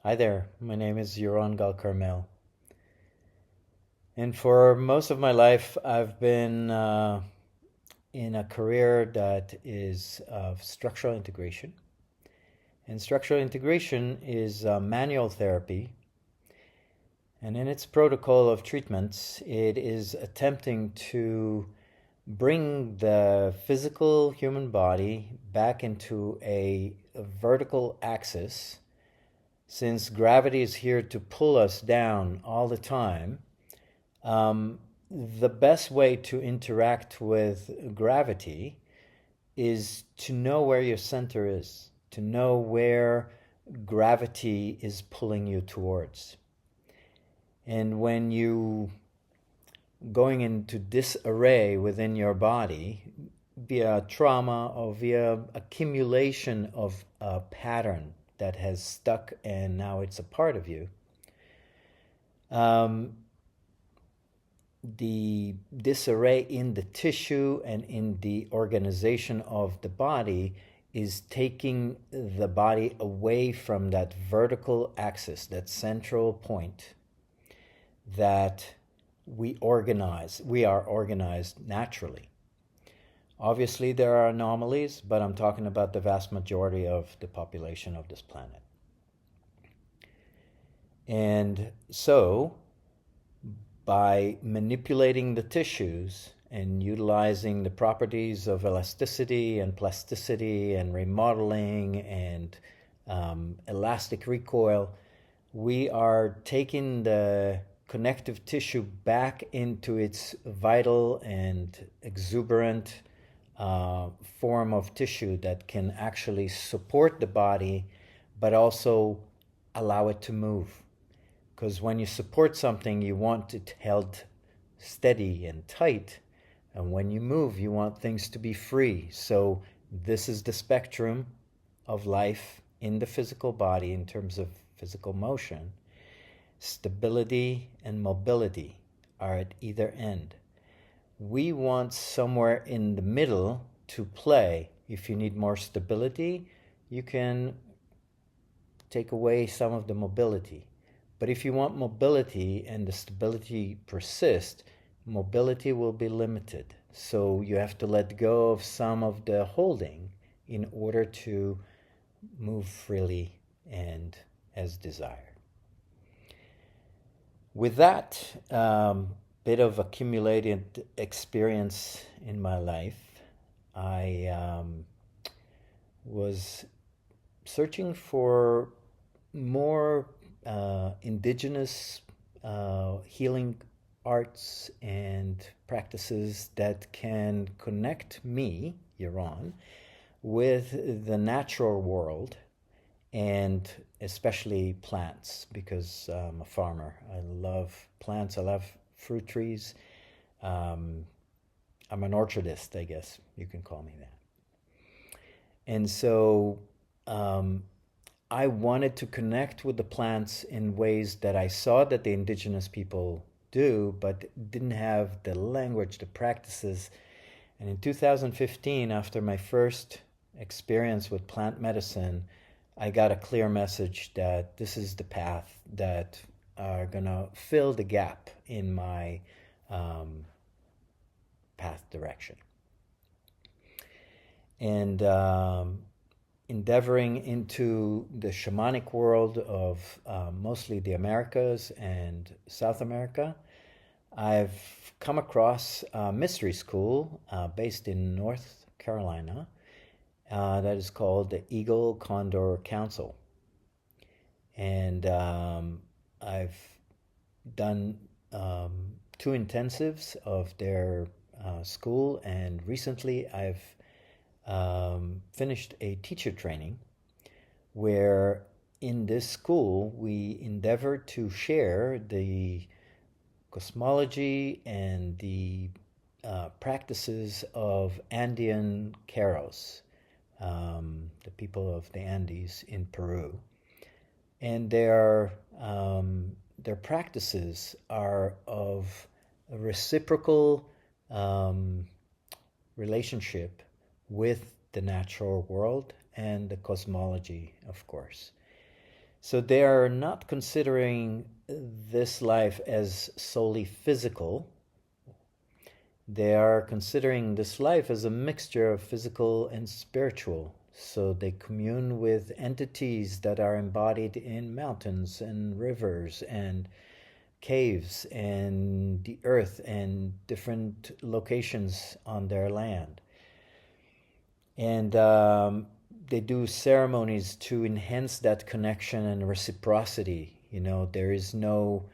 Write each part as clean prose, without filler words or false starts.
Hi there, my name is Yaron Gal Carmel. And for most of my life, I've been in a career that is of structural integration. And structural integration is manual therapy. And in its protocol of treatments, it is attempting to bring the physical human body back into a vertical axis. Since gravity is here to pull us down all the time, the best way to interact with gravity is to know where your center is, to know where gravity is pulling you towards. And when you going into disarray within your body via trauma or via accumulation of a pattern that has stuck and now it's a part of you, the disarray in the tissue and in the organization of the body is taking the body away from that vertical axis, that central point that we are organized naturally. Obviously, there are anomalies, but I'm talking about the vast majority of the population of this planet. And so, by manipulating the tissues and utilizing the properties of elasticity and plasticity and remodeling and elastic recoil, we are taking the connective tissue back into its vital and exuberant form of tissue that can actually support the body, but also allow it to move. Because when you support something, you want it held steady and tight. And when you move, you want things to be free. So this is the spectrum of life in the physical body in terms of physical motion. Stability and mobility are at either end. We want somewhere in the middle to play. If you need more stability, you can take away some of the mobility. But if you want mobility and the stability persists, mobility will be limited. So you have to let go of some of the holding in order to move freely and as desired. With that bit of accumulated experience in my life, I was searching for more indigenous healing arts and practices that can connect me, Yaron, with the natural world, and especially plants, because I'm a farmer. I love plants. I love fruit trees. I'm an orchardist, I guess you can call me that. And so I wanted to connect with the plants in ways that I saw that the indigenous people do, but didn't have the language, the practices. And in 2015, after my first experience with plant medicine, I got a clear message that this is the path that are going to fill the gap in my path direction. And endeavoring into the shamanic world of mostly the Americas and South America, I've come across a mystery school based in North Carolina that is called the Eagle Condor Council. And I've done 2 intensives of their school, and recently I've finished a teacher training where in this school we endeavor to share the cosmology and the practices of Andean Keros, the people of the Andes in Peru. And their practices are of a reciprocal relationship with the natural world and the cosmology, of course. So they are not considering this life as solely physical. They are considering this life as a mixture of physical and spiritual. So they commune with entities that are embodied in mountains and rivers and caves and the earth and different locations on their land. And they do ceremonies to enhance that connection and reciprocity. You know, there is no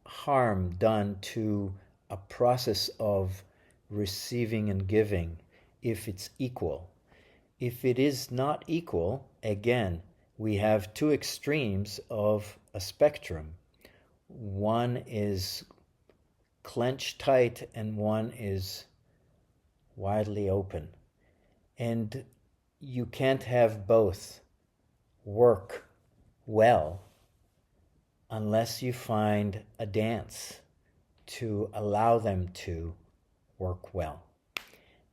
harm done to a process of receiving and giving if it's equal. If it is not equal, again, we have two extremes of a spectrum. One is clenched tight and one is widely open. And you can't have both work well unless you find a dance to allow them to work well.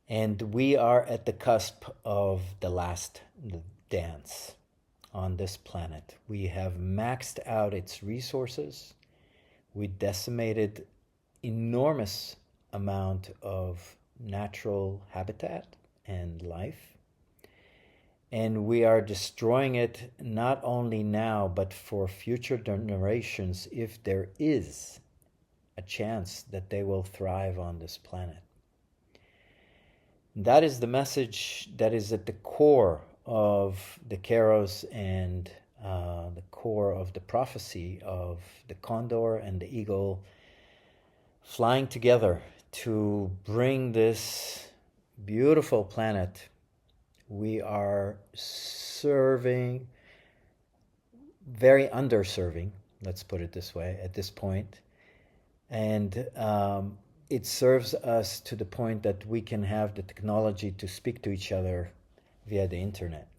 And we are at the cusp of the last dance on this planet. We have maxed out its resources. We decimated enormous amount of natural habitat and life. And we are destroying it not only now, but for future generations if there is a chance that they will thrive on this planet. That is the message that is at the core of the Kairos and the core of the prophecy of the Condor and the Eagle flying together to bring this beautiful planet. We are serving, very underserving, let's put it this way, at this point. And it serves us to the point that we can have the technology to speak to each other via the internet.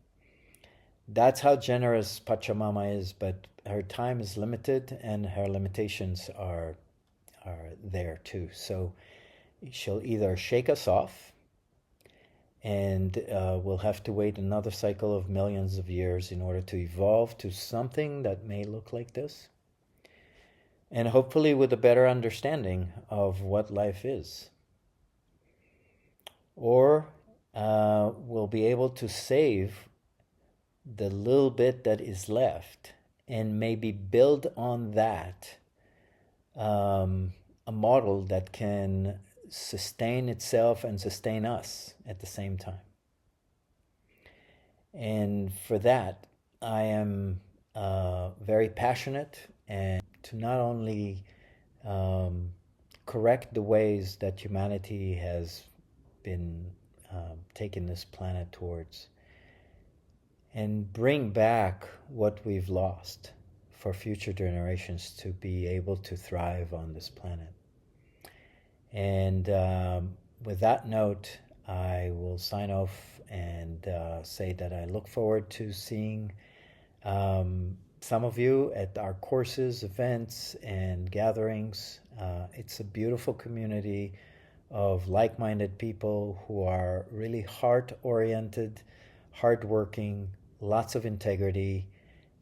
That's how generous Pachamama is, but her time is limited and her limitations are there too. So she'll either shake us off and we'll have to wait another cycle of millions of years in order to evolve to something that may look like this. And hopefully with a better understanding of what life is. Or we'll be able to save the little bit that is left and maybe build on that a model that can sustain itself and sustain us at the same time. And for that, I am very passionate and to not only correct the ways that humanity has been taking this planet towards and bring back what we've lost for future generations to be able to thrive on this planet. And with that note, I will sign off and say that I look forward to seeing some of you at our courses, events, and gatherings. It's a beautiful community of like-minded people who are really heart-oriented, hardworking, lots of integrity,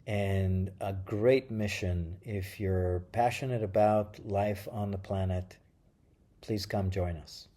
and a great mission. If you're passionate about life on the planet, please come join us.